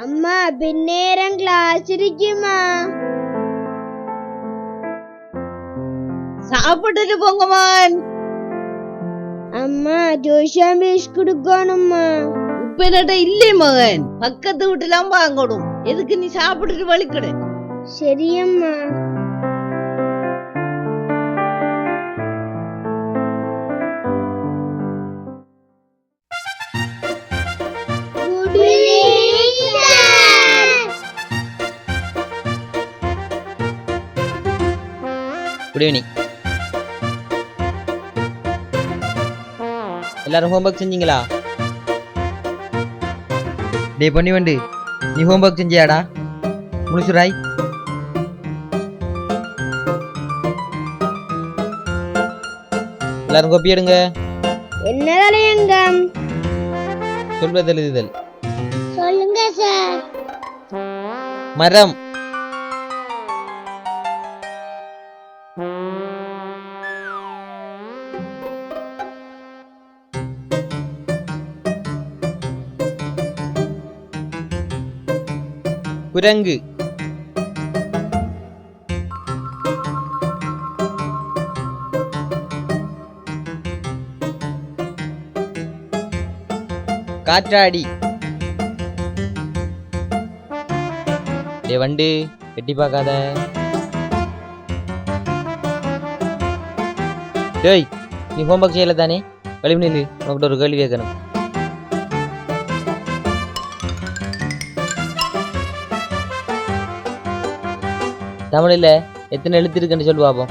அம்மா பின்னேரம் கிளாஸ் இருக்குமா? சாப்பிட்டுட்டு போங்கம்மான். அம்மா ஜோஷாம் பீஸ் குடுக்கணும்மா. இப்ப என்னட்ட இல்லே மகன், பக்கத்து வீட்டுலாம் வாங்கணும். எதுக்கு நீ சாப்பிட்டுட்டு வலிக்கடு? சரியம்மா. Good evening. எல்லாரும் ஹோம்ஒர்க் செஞ்சீங்களா? டே பண்ணி வண்டு, நீ ஹோம்ஒர்க் செஞ்சியாடா? முழுசுராய். எல்லாரும் கோப்பி எடுங்க. என்ன தலையங்கம்? சொல்வது எழுதுதல். சொல்லுங்க சார். மரம், குரங்கு, காற்றாடி. டே வண்டு, எட்டி பார்க்காத. டேய், நீ ஹோம்ஒர்க் செய்யல தானே? கழிவு நில்லு, உனக்கிட்ட ஒரு கேள்வி கேட்கணும். தமிழ்ல எத்தனை எழுத்து இருக்குன்னு சொல்லு பாப்போம்.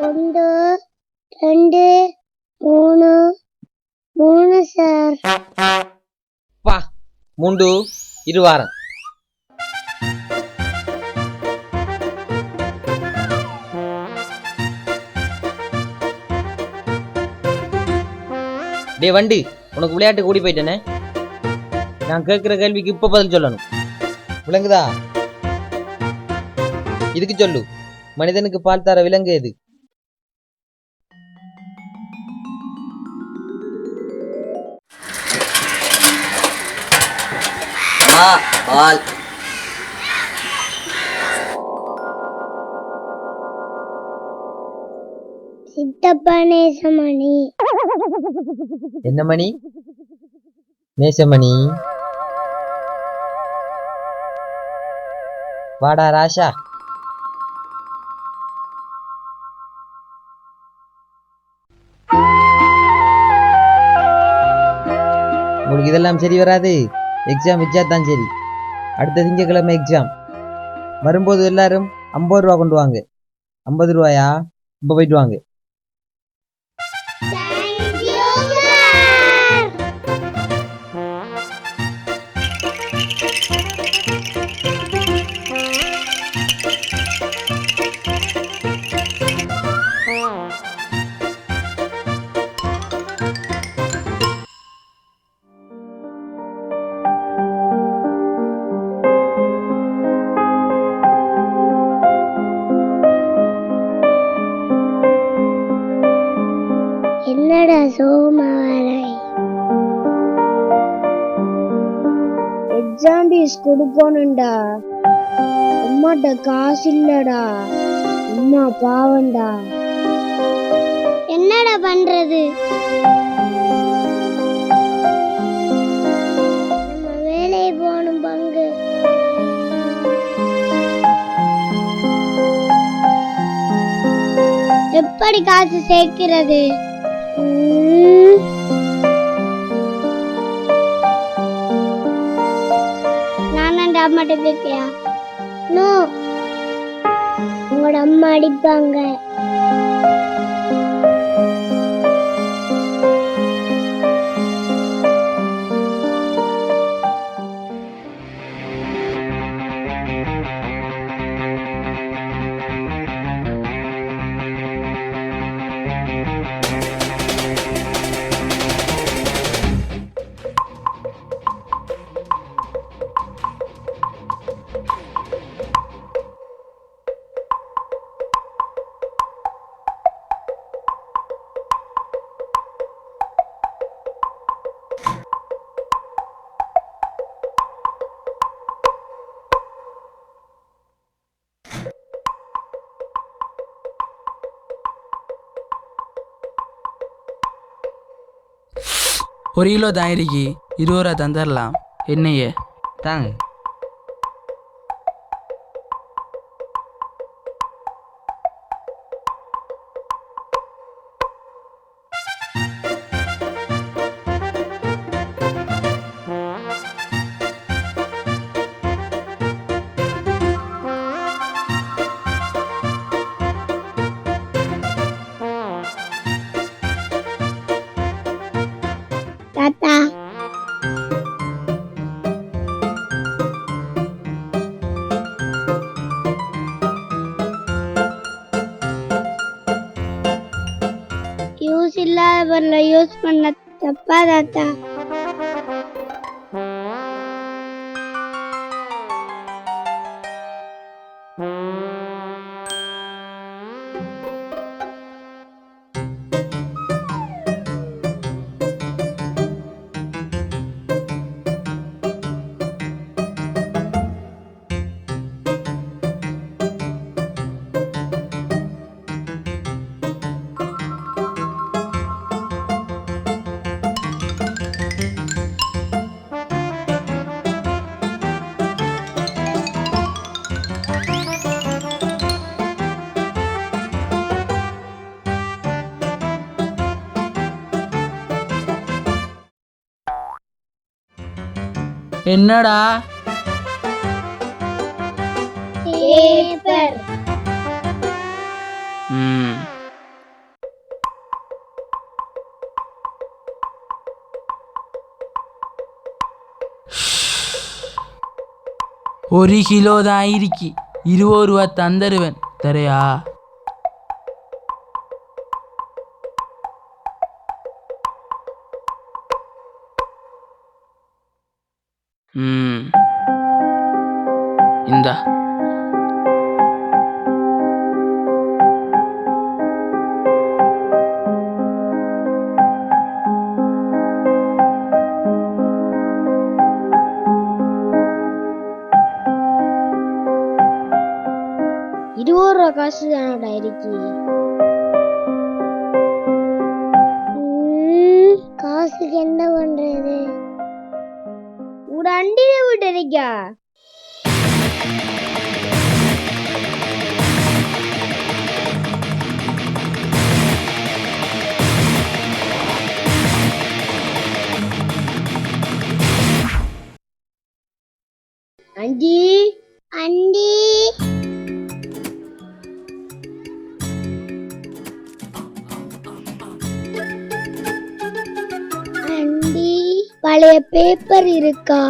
ஒன்று, ரெண்டு, மூணு. மூணு சார். பா, மூண்டு இருவாரம். டே வண்டி, உனக்கு விளையாட்டு கூடி போயிட்டேனே. நான் கேட்கிற கேள்விக்கு இப்ப பதில் சொல்லணும். விலங்குதா? இதுக்கு சொல்லு, மனிதனுக்கு பால் தர விலங்கு எது? பால். சித்தப்பா நேசமணி. என்ன மணி? நேசமணி. வாடா ராஷா. உங்களுக்கு இதெல்லாம் சரி வராது. எக்ஸாம் வச்சா தான் சரி. அடுத்த திங்கக்கிழமை எக்ஸாம். வரும்போது எல்லாரும் 50 ரூபா கொண்டு வாங்க. 50 ரூபாயா? இப்போ போயிட்டு வாங்க. என்னடா சோமாரை? Exam fees கொடுக்கணும்டா. அம்மாட்ட காசு இல்லடா. அம்மா பாவம்டா. என்னடா பண்றது? நம்ம வேலையை போகணும் பங்கு. எப்படி காசு சேர்க்கிறது? நான் அம்மாட்ட பேசியா? நோ, உங்களோட அம்மா அடிப்பாங்க. ஒரு கிலோ தாயிரிக்கு 20 ரூபா தந்துடலாம். என்னையே தாங்க. தாத்தா, யூஸ் இல்லாத பொருளை யூஸ் பண்ண தப்பா தாத்தா? என்னடா பேப்பர். ஒரு கிலோ தாயிரிக்கு 20 ரூபா தந்துடுவேன். தரையா? இந்தா. ரூபா காசு தானடா இருக்கு. காசுக்கு என்ன பண்றது? ஒரு அண்டியை விட்டு இருக்கா? ஆண்டி ஆண்டி ஆண்டி பழைய பேப்பர் இருக்கா?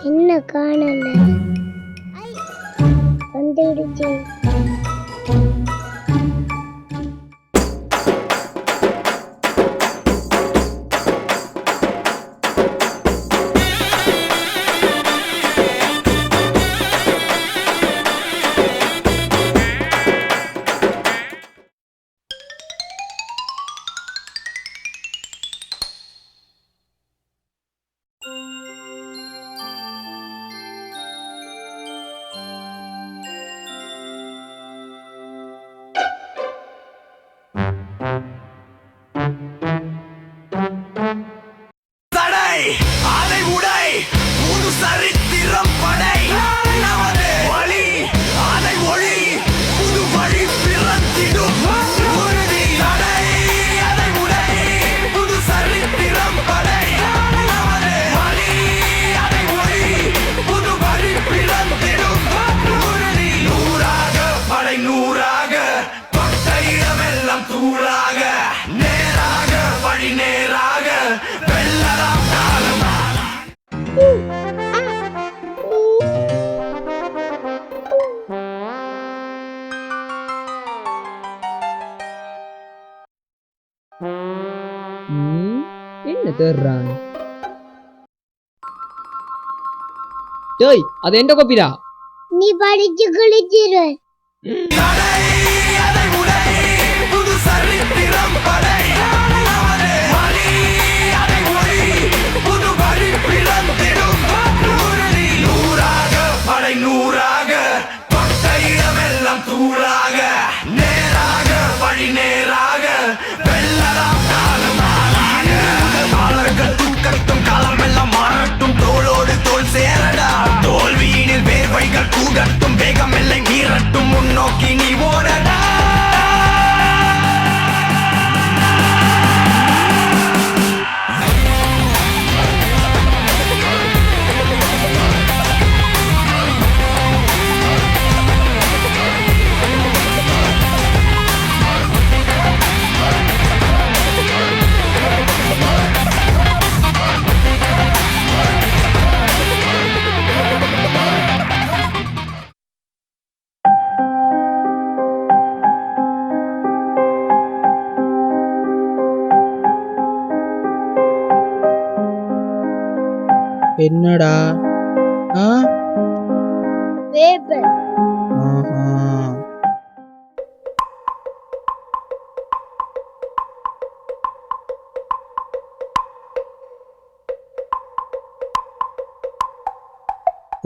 என்ன காணல வந்துடுச்சு. என்ன தேடுறான்? டேய் அது எந்த கோப்பிடா? நீ படிச்சு கிழிச்சிரு. தோல்வியினில் வேர்வைகள் கூடட்டும், வேகம் எல்லை மீறட்டும், முன்னோக்கி நீ ஓடடா. என்னடா? பேப்பர். ஆஹா.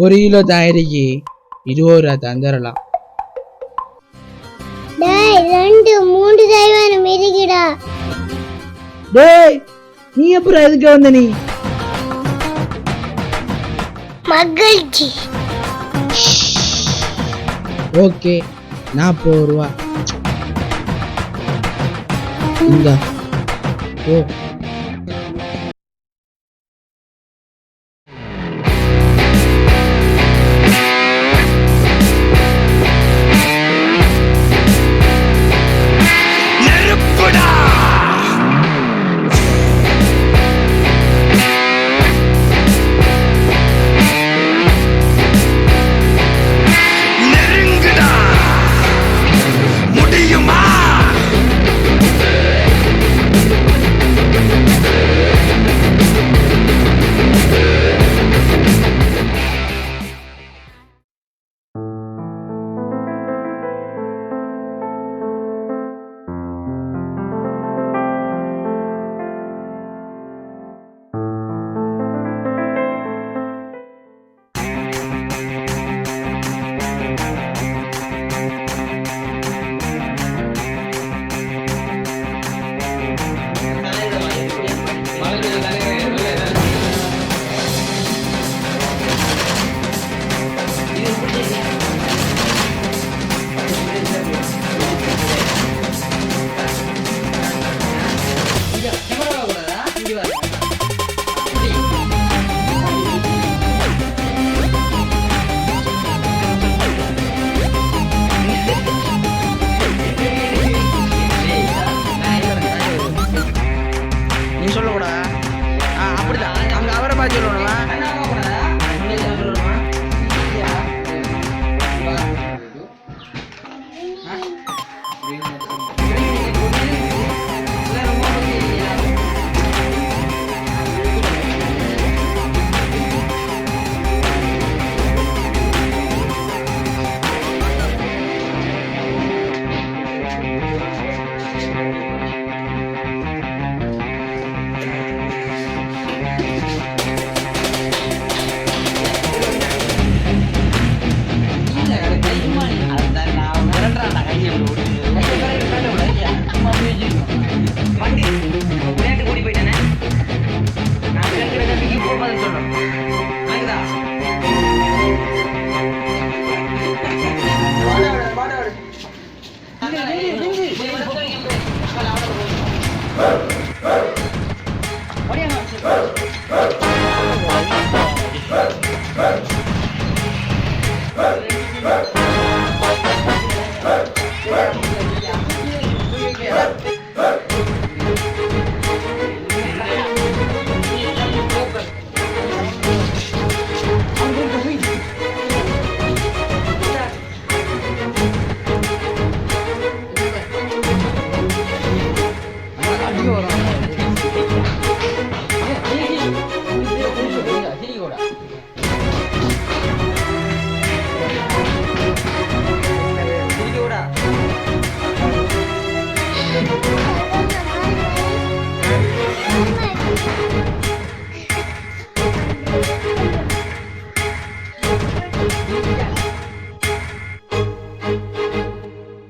ஒரு கிலோ தாயிரிக்கு 20 ரூபா தந்துடலாம். டேய் 2 3 சைவனம் இருக்குடா. டேய் நீ அப்புறம் எதுக்கு வந்த நீ? மகிழ்ச்சி. ஓகே 40 ரூபா. இந்தா ஓ